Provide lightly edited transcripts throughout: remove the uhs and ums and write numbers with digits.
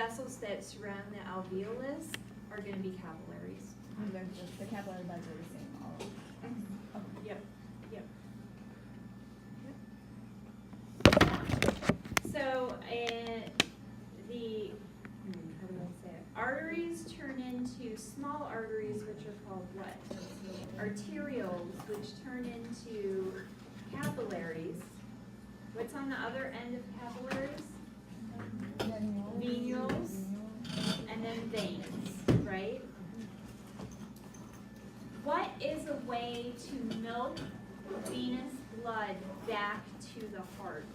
vessels that surround the alveolus are going to be capillaries. The capillary beds are the same all over. Okay. Yep. So, how do I say it? Arteries turn into small arteries, which are called what? Arterioles, which turn into capillaries. What's on the other end of capillaries? Venules, and then veins, right? What is a way to milk venous blood back to the heart?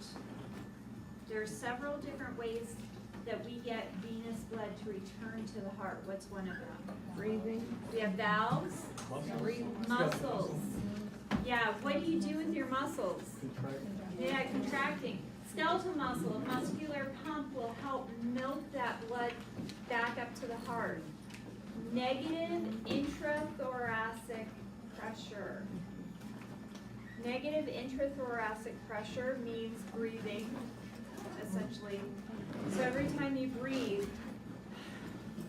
There are several different ways that we get venous blood to return to the heart. What's one of them? Breathing. We have valves, muscles. Yeah, what do you do with your muscles? Yeah, contracting. Skeletal muscle, a muscular pump will help milk that blood back up to the heart. Negative intrathoracic pressure. Negative intrathoracic pressure means breathing, essentially. So every time you breathe,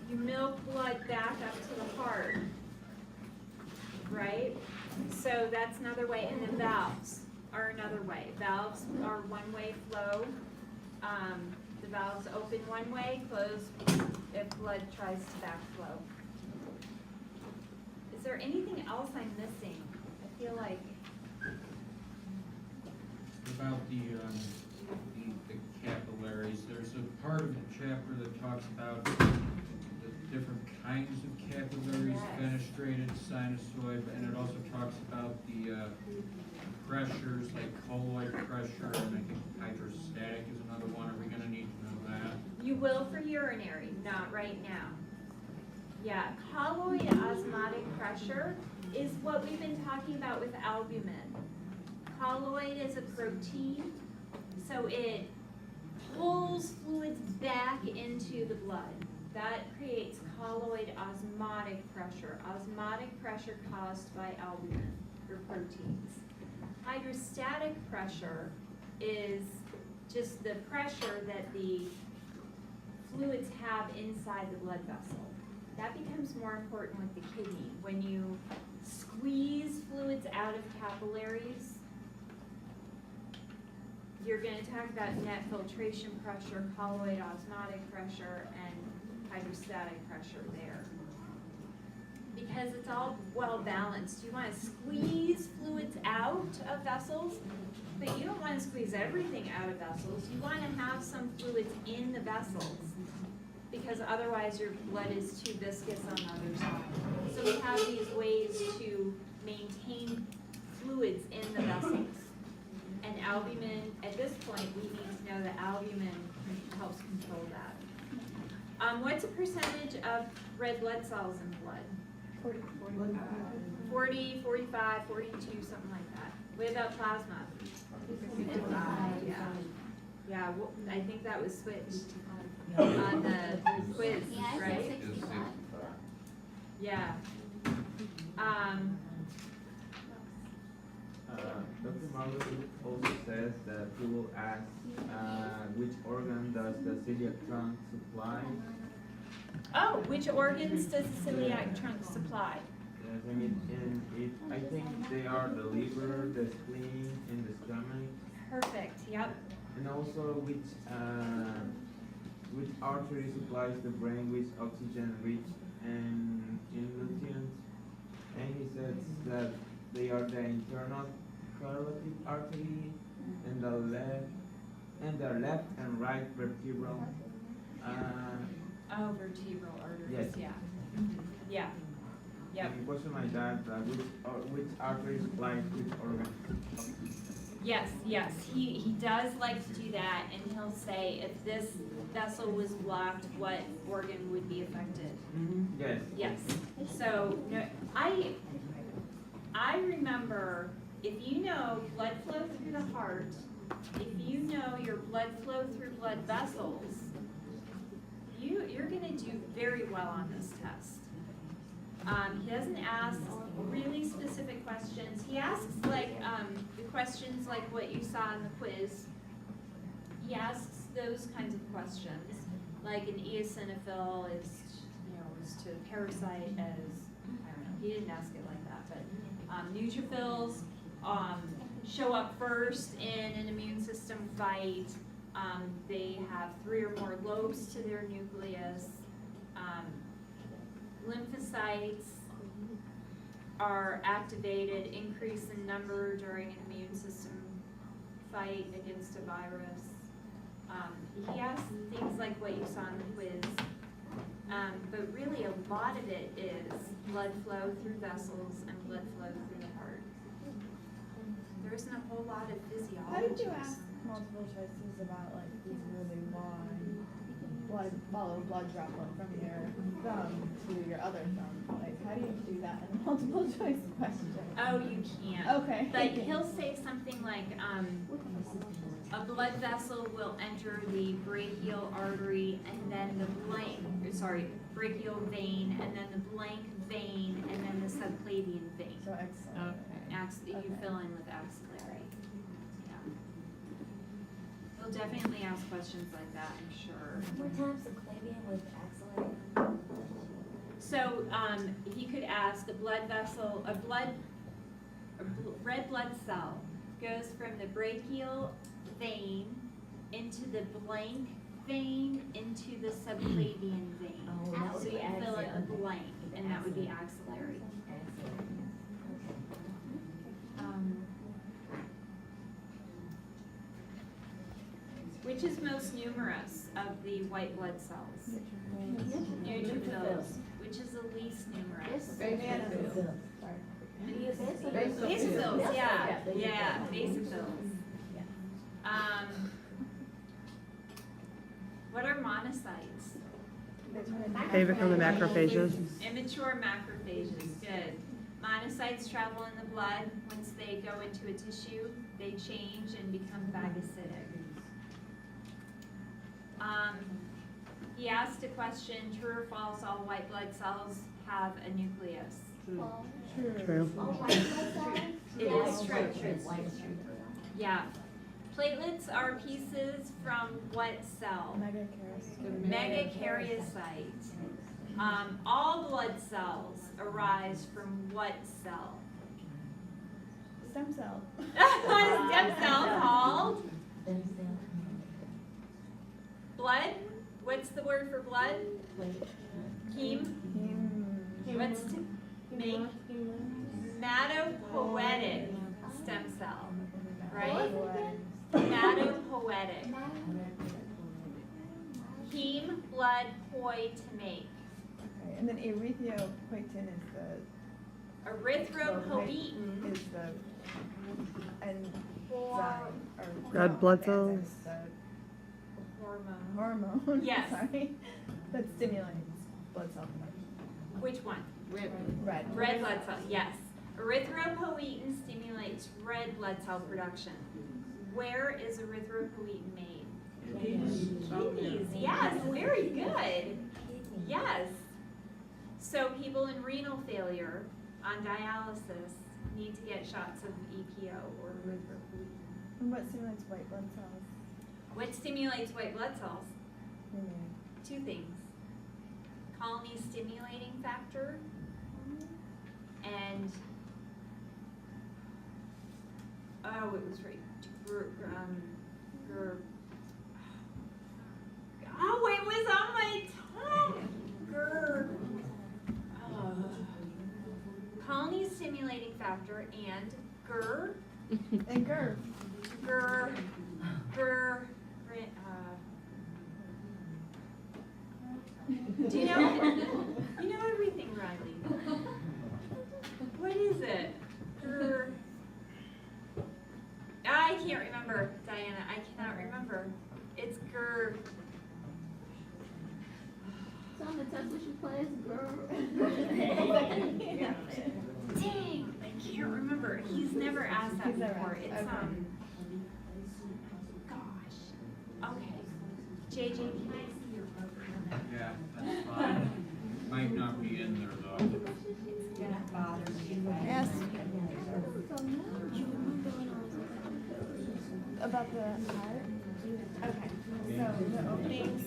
you milk blood back up to the heart, right? So that's another way. And then valves are another way. Valves are one-way flow. The valves open one way, close if blood tries to backflow. Is there anything else I'm missing? I feel like About the capillaries, there's a part of the chapter that talks about the different kinds of capillaries, Yes. fenestrated, sinusoid, and it also talks about the pressures like colloid pressure, and I think hydrostatic is another one. Are we gonna need to know that? you will for urinary, not right now. Yeah, colloid osmotic pressure is what we've been talking about with albumin. Colloid is a protein, so it pulls fluids back into the blood. That creates colloid osmotic pressure. Osmotic pressure caused by albumin or proteins. Hydrostatic pressure is just the pressure that the fluids have inside the blood vessel. That becomes more important with the kidney. When you squeeze fluids out of capillaries, you're going to talk about net filtration pressure, colloid osmotic pressure, and hydrostatic pressure there. Because it's all well balanced. You want to squeeze fluids out of vessels, but you don't want to squeeze everything out of vessels. You want to have some fluids in the vessels, because otherwise your blood is too viscous on the other side. So we have these ways to maintain fluids in the vessels. And albumin, at this point, we need to know that albumin helps control that. What's a percentage of red blood cells in blood? 40, 45, 42, something like that. What about plasma? 55, yeah. Yeah, well, I think that was switched on the quiz, right? Yeah. Dr. Marlowe also says that he will ask which organ does the celiac trunk supply? Oh, which organs does the celiac trunk supply? Yes, I mean, I think they are the liver, the spleen, and the stomach. Perfect, yep. And also which artery supplies the brain with oxygen rich and in nutrients. And he says that they are the internal carotid artery and the left and right vertebral. Oh, vertebral arteries, Yes. yeah. Yeah, yep. And a question like that, which artery supplies which organ? Yes, yes, he does like to do that, and he'll say if this vessel was blocked, what organ would be affected? Yes. Yes, so, no, I remember, if you know blood flow through the heart, if you know your blood flow through blood vessels, you're gonna do very well on this test. He doesn't ask really specific questions. He asks like the questions like what you saw in the quiz. He asks those kinds of questions, Like an eosinophil is, is to parasite as, I don't know, he didn't ask it like that, but, neutrophils, show up first in an immune system fight. They have 3 or more lobes to their nucleus. Lymphocytes are activated, increase in number during an immune system fight against a virus. He asked things like what you saw in the quiz, but really a lot of it is blood flow through vessels and blood flow through the heart. There isn't a whole lot of physiology. How did you ask multiple choices about like these really long follow blood droplet from your thumb to your other thumb? Like, how do you do that in a multiple choice question? Oh, you can't. Okay. Like, he'll say something like, a blood vessel will enter the brachial artery and then the brachial vein, and then the blank vein, and then the subclavian vein. So excellent. You Okay. fill in with axillary. Yeah. He'll definitely ask questions like that, I'm sure. What times subclavian with axillary? So, he could ask red blood cell goes from the brachial vein into the blank vein into the subclavian vein. Oh, that would So be you fill in the axillary. blank, and that would be axillary. Which is most numerous of the white blood cells? Neutrophils. Which is the least numerous? Basophils, yeah, basophils. What are monocytes? They become the macrophages. Immature macrophages, good. Monocytes travel in the blood. Once they go into a tissue, they change and become phagocytic. He asked a question, true or false, all white blood cells have a nucleus? True. Oh, white blood cells? It Yes, is true. white is true. Yeah. Platelets are pieces from what cell? Megakaryocyte. All blood cells arise from what cell? Stem cell. What is stem cell called? Stem cell. Blood? What's the word for blood? Heme? What's to make? Hematopoietic stem cell, right? Hematopoietic. Heme, blood, poi, to make. Okay, and then erythropoietin is the Erythropoietin is the enzyme or Red no, blood not cells? enzyme, the hormone. hormone. Yes. Sorry, that stimulates blood cell production. Which one? Red. Red blood cell, yes. Erythropoietin stimulates red blood cell production. Where is erythropoietin made? Kidneys, yes, very good. Yes. So people in renal failure on dialysis need to get shots of EPO or erythropoietin. And what stimulates white blood cells? What stimulates white blood cells? Mm-hmm. 2 things. Colony stimulating factor and, oh, it was right. Oh, it was on my tongue. Colony stimulating factor and And GERD. Do you know? You know everything, Riley. What is it? I can't remember, Diana. I cannot remember. It's GERD. It's on the test that you play as a girl. Dang, I can't remember. He's never asked that He's never before. asked. It's Okay. Gosh. Okay. JJ, can I see your program? Yeah, that's fine. Might not be in there though. It's gonna bother me. Yes. About the heart? Okay, so the openings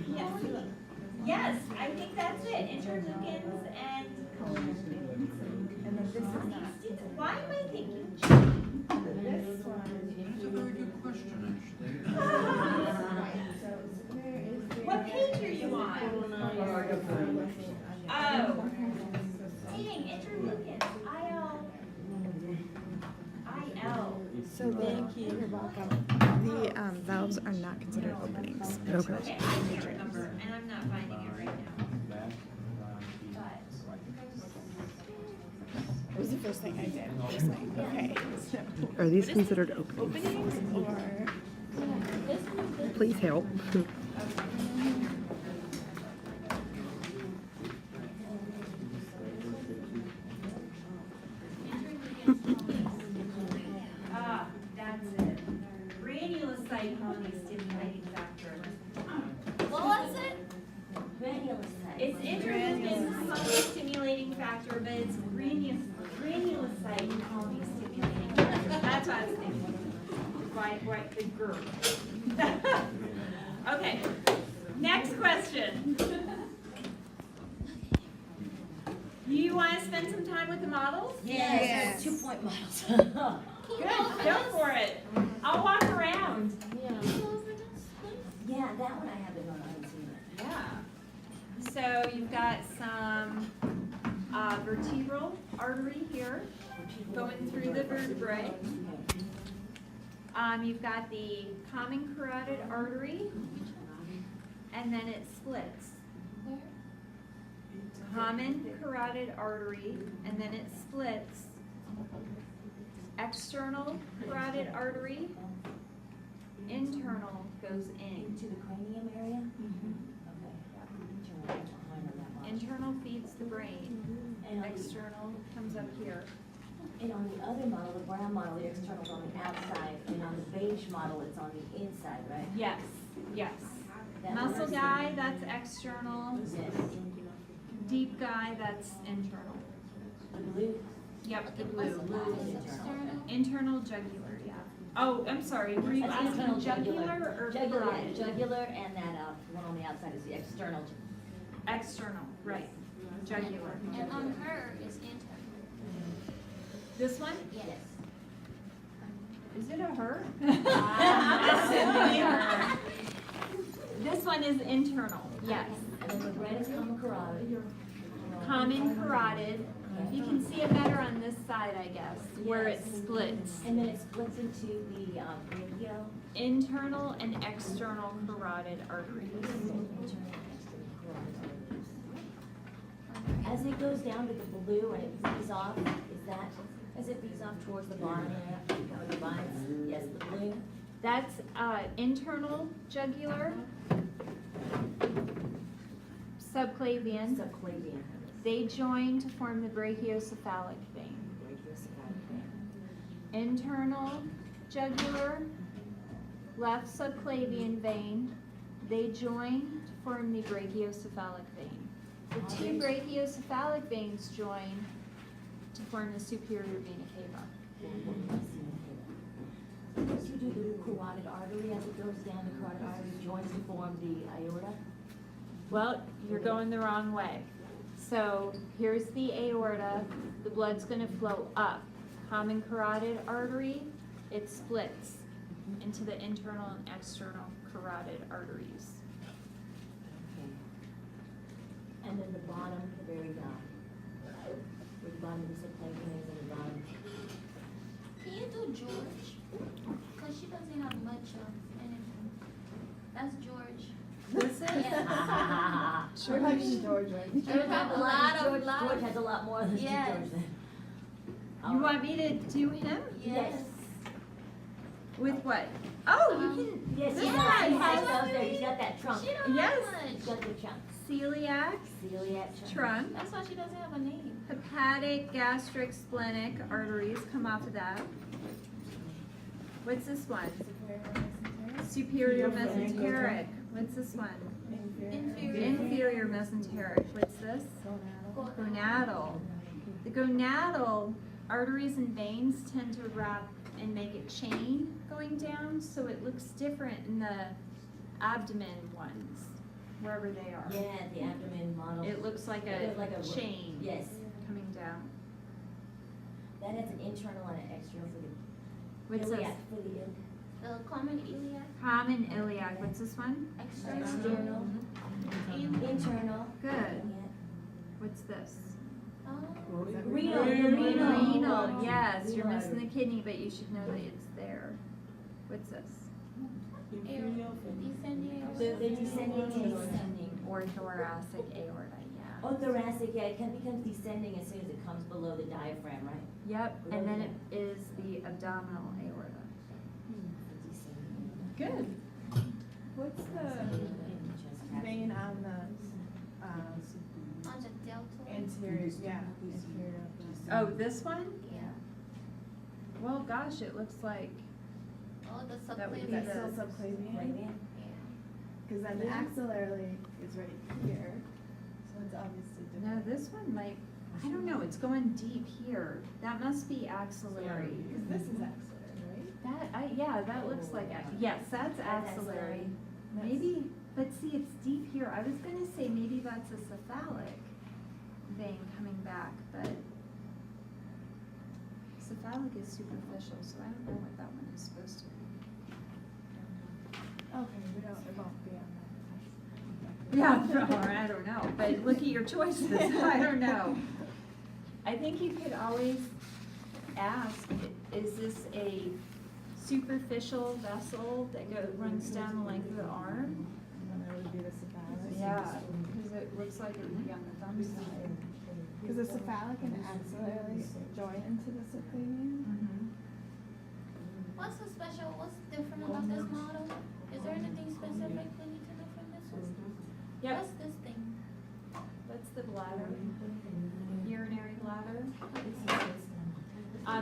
Yes. Yes, I think that's it, interleukins and, And then this is not. why am I thinking? This one. That's a very good question, actually. So where is the? What page are you on? Oh, dang, interleukins, IL. So you're welcome. The valves are not considered openings. Okay. Okay, I can't remember, and I'm not finding it right now. It was the first thing I did. Just like, okay. So Are these considered openings? openings or? Please help. Ah, that's it. Granulocyte colony stimulating factor. What was it? Granulocyte. It's interleukin colony stimulating factor, but it's granulocyte colony stimulating factor. That's what I was thinking. Why the girl. Okay, next question. You want to spend some time with the models? Yes. 2-point models. Good, go for it. I'll walk around. Yeah, that one I haven't known, I haven't seen it. Yeah. So you've got some vertebral artery here going through the vertebrae. You've got the common carotid artery, and then it splits. Common carotid artery, and then it splits. External carotid artery, internal goes in. To the cranium area? Okay. Internal feeds the brain, And on external comes up here. and on the other model, the brown model, the external's on the outside, and on the beige model, it's on the inside, right? Yes, yes. That Muscle one's- guy, that's external. Yes. Deep guy, that's internal. The blue? Yep, the Blue blue. is internal. Internal jugular, yeah. Oh, I'm sorry, were you That's asking internal jugular or Jugular, carotid? jugular, and that one on the outside is the external. External, right, jugular. And on her is internal. This one? Yes. Is it a her? Ah. This one is internal, yes. And then the red is common carotid. Common carotid. You can see it better on this side, I guess, where it Yes. splits. And then it splits into the brachio. Internal and external carotid arteries. As it goes down to the blue and it feeds off, is that, as it feeds off towards the bottom area, of the vines? Yes, the blue. That's internal jugular, subclavian. Subclavian. They join to form the brachiocephalic vein. Internal jugular, left subclavian vein. They join to form the brachiocephalic vein. The two brachiocephalic veins join to form the superior vena cava. Once you do the carotid artery, as it goes down, the carotid artery joins to form the aorta. Well, you're going the wrong way. So here's the aorta, the blood's gonna flow up. Common carotid artery, it splits into the internal and external carotid arteries. And then the bottom, the very where the bottom of the subclavian is and the bottom. Can you do George? Because she doesn't have much of anything. That's George. This is, Sure, how you George, right? George have a lot George, of, lot George of, has a lot more than Yes. George then. you want me to do him? yes. With what? Oh, you can, Yes, This he's one got, has- he's got that trunk. She don't Yes. have He's much. got the trunk. celiac, Celiac trunk. trunk, That's why she doesn't have a name. hepatic, gastric, splenic arteries come off of that. What's this one? Superior mesenteric. What's this one? Inferior. Inferior mesenteric. What's this? Gonadal. The gonadal arteries and veins tend to wrap and make a chain going down, so it looks different in the abdomen ones, wherever they are. Yeah, the abdomen model. It looks like It looked like a a- chain Yes, coming down. that has an internal and an external for the What's this? iliac, for the The common iliac, Common iliac, what's this one? external, external, and, internal. Good. iliac. What's this? Renal, the Renal, renal. yes, you're Renal. missing the kidney, but you should know that it's there. What's this? descending The aorta. descending is, Descending or thoracic aorta, yeah. oh, thoracic, yeah, it becomes descending as soon as it comes below the diaphragm, right? Yep, and then it is the abdominal aorta. Good. What's the vein on the, On the deltoid. anterior, yeah, anterior? Oh, this one? Yeah. Well, gosh, it looks like, Oh, the That would Is be that subclavian. still the- subclavian? Right there. Yeah. Cause then the axillary is right here, so it's obviously no, different. this one might, I don't know, it's going deep here. That must be axillary. Cause this is axillary, right? Yeah, that looks like, yes, that's axillary. Maybe, but see, it's deep here. I was gonna say maybe that's a cephalic vein coming back, but cephalic is superficial, so I don't know what that one is supposed to be. Okay, it won't be on that. Yeah, or I don't know, but look at your choices, I don't know. I think you could always ask, is this a superficial vessel that runs down the length of the arm? And then it would be the cephalic. Yeah, because it looks like it would be on the thumb side. Cause the cephalic and axillary join into the subclavian. What's so special, what's different about this model? Is there anything specific we need to know from this one? Yep, What's this thing? that's the bladder, urinary bladder.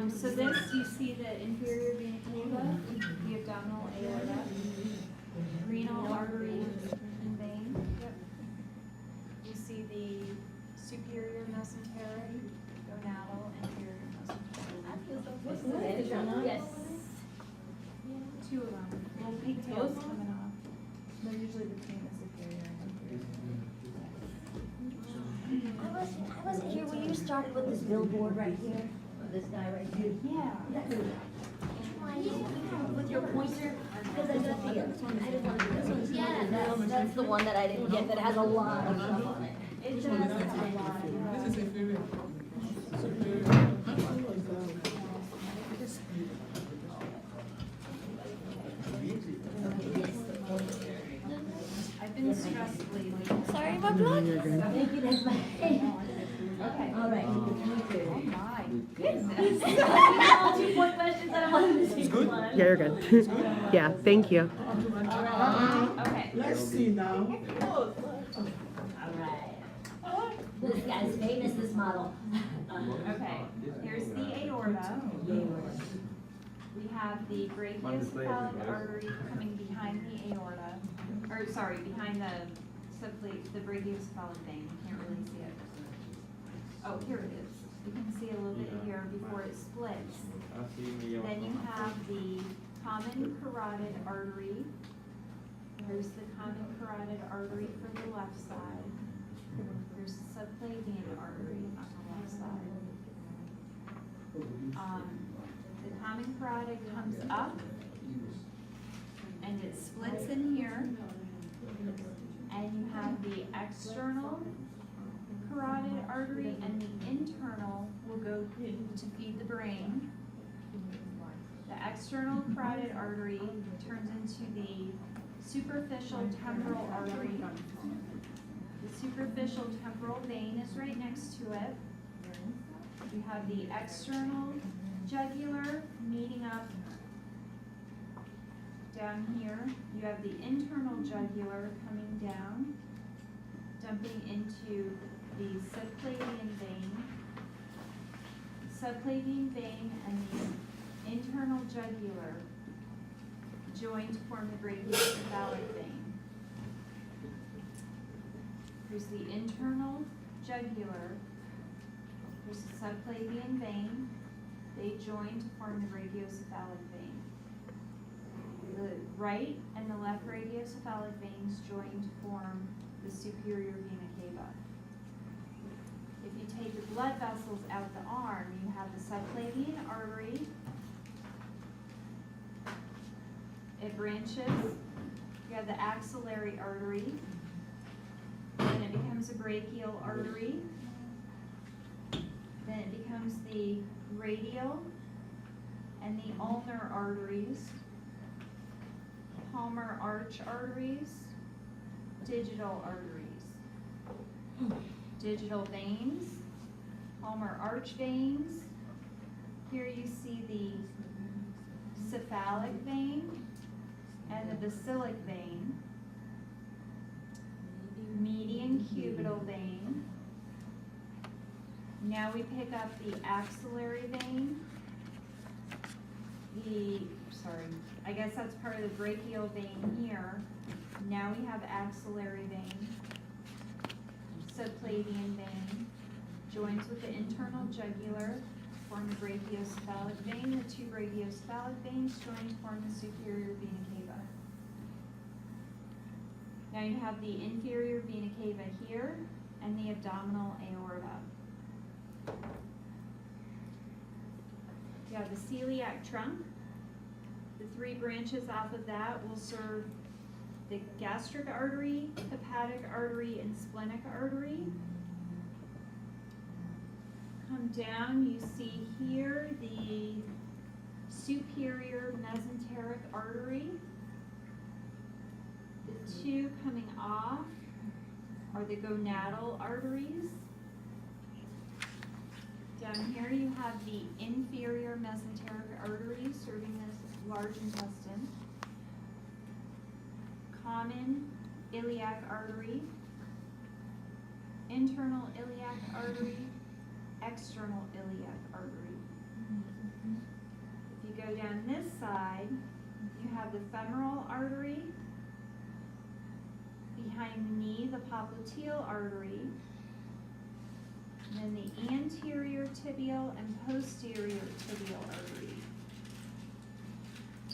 So this, you see the inferior vena cava, the abdominal aorta, renal artery and vein. Yep. You see the superior mesenteric, gonadal, inferior mesenteric. I feel so Ventral, yes. Two of them, little pigtails coming off. They're usually between the superior and inferior. I wasn't here when you started with this billboard right here, this guy right here. Yeah. With your pointer, because I got the other one, I didn't want to do this one. Yeah. That's the one that I didn't get, that has a lot of stuff on it. It does have a lot, yeah. I've been stressed lately. Sorry, my blood. Thank you, that's my. Okay. All right. Oh my goodness. All 2 more questions, I don't want to see one. Yeah, you're good. Yeah, thank you. Okay. Let's see now. All right. This guy's famous, this model. Okay, here's the aorta. We have the brachiocephalic artery coming behind the aorta, or sorry, behind the brachiocephalic vein. You can't really see it. Oh, here it is. You can see a little bit here before it splits. Then you have the common carotid artery. There's the common carotid artery for the left side. There's the subclavian artery on the left side. The common carotid comes up and it splits in here. And you have the external carotid artery and the internal will go to feed the brain. The external carotid artery turns into the superficial temporal artery. The superficial temporal vein is right next to it. You have the external jugular meeting up down here. You have the internal jugular coming down, dumping into the subclavian vein. Subclavian vein and the internal jugular join to form the brachiocephalic vein. There's the internal jugular, there's the subclavian vein, They join to form the radiocephalic vein. The right and the left radiocephalic veins join to form the superior vena cava. If you take the blood vessels out the arm, you have the subclavian artery. It branches. You have the axillary artery. Then it becomes a brachial artery. Then it becomes the radial and the ulnar arteries, palmar arch arteries, digital arteries, digital veins, palmar arch veins. Here you see the cephalic vein and the basilic vein, median cubital vein. Now we pick up the axillary vein. I guess that's part of the brachial vein here. Now we have axillary vein, subclavian vein, joins with the internal jugular, form the brachiocephalic vein. The two brachiocephalic veins join to form the superior vena cava. Now you have the inferior vena cava here and the abdominal aorta. You have the celiac trunk. The three branches off of that will serve the gastric artery, hepatic artery, and splenic artery. Come down, you see here the superior mesenteric artery. The two coming off are the gonadal arteries. Down here you have the inferior mesenteric artery serving this large intestine. Common iliac artery, internal iliac artery, external iliac artery. If you go down this side, you have the femoral artery, behind the knee, the popliteal artery, and then the anterior tibial and posterior tibial artery.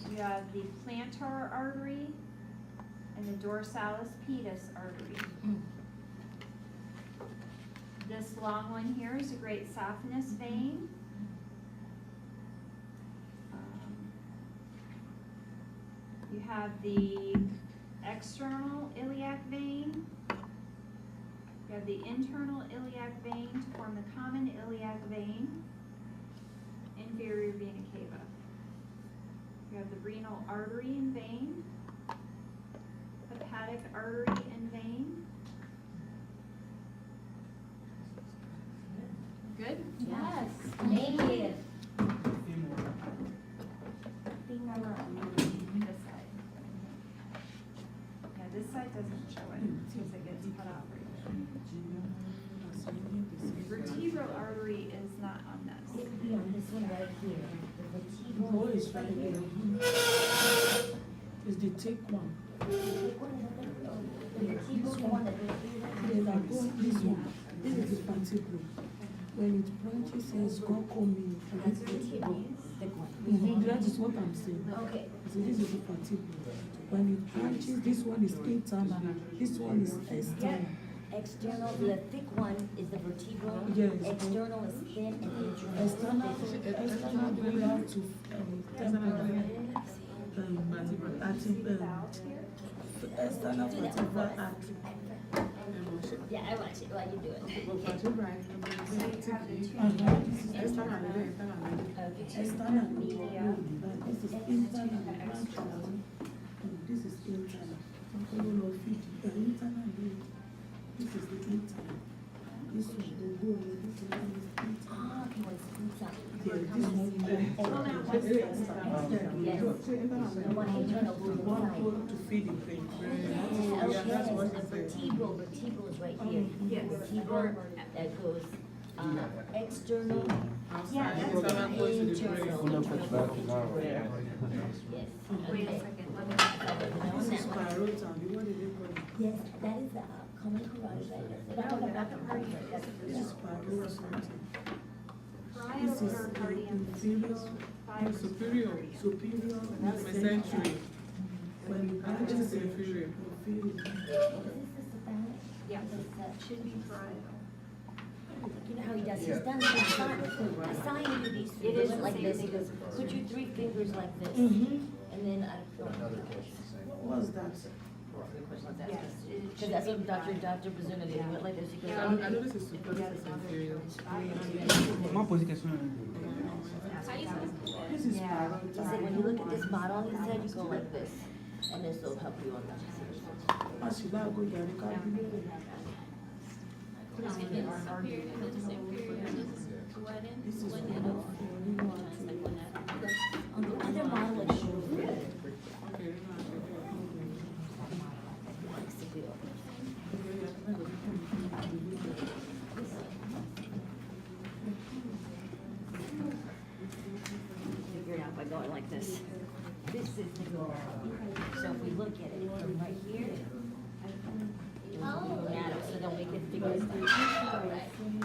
You have the plantar artery and the dorsalis pedis artery. This long one here is a great saphenous vein. You have the external iliac vein. You have the internal iliac vein to form the common iliac vein, inferior vena cava. You have the renal artery and vein, hepatic artery and vein. Good? Yes, thank you. This side. Yeah, this side doesn't show it because it gets cut off right there. Vertebral artery is not on this. It'd be on this one right here. The Oh, vertebral it's is right right here. there. It's the thick one. The vertebral is the one that goes through right Then I go this one. This is the vertebral. When it branches, it's going to come in. That's vertebral, thick one. That is what I'm saying. Okay. So this is the vertebral. When it branches, this one is internal. This one is external. External, the thick one is the vertebral. Yes. External is thin and internal. External go down to temporal. External vertebral artery. Yeah, I watch it while you do it. Okay. External media. This is internal. This is internal. Internal. This is the internal. This one will go away. This one is internal. Ah, okay, when it's inside. Yeah, this one Yes. The one internal goes one inside. hole to feed the brain. Okay, the vertebral is right here. Yes. Vertebral that goes, external. Yeah, that's Internal. Yes. Wait a Okay. second, let me. This is parietal. What do they call it? Yes, that is the common carotid. No, not the part here. This is parietal something. This is inferior, superior, mesentery. When the branch is inferior. Yeah, should be parietal. You know how he does, he's done it, I saw him do these, It is like the this, same. he goes, put your 3 fingers like this, Mm-hmm. and then I don't know. What's that? Yes. it Cause should that's be what parietal. Dr. Bazuna did, he went like this, he goes, I know this is superior, this is inferior. Uma posição. This is Yeah. parietal. he said, when you look at this bottle on his head, you go like this, and this will help you on that. Àṣìlá àgọ́ yàrá ká bí. This is superior, this is inferior, this is what in, This is what one in. On the other model, it shows red. Okay. Likes to do it. Figure it out by going like this. This is the goal. So if we look at it from right here, it was a little narrow, so then we can figure it out.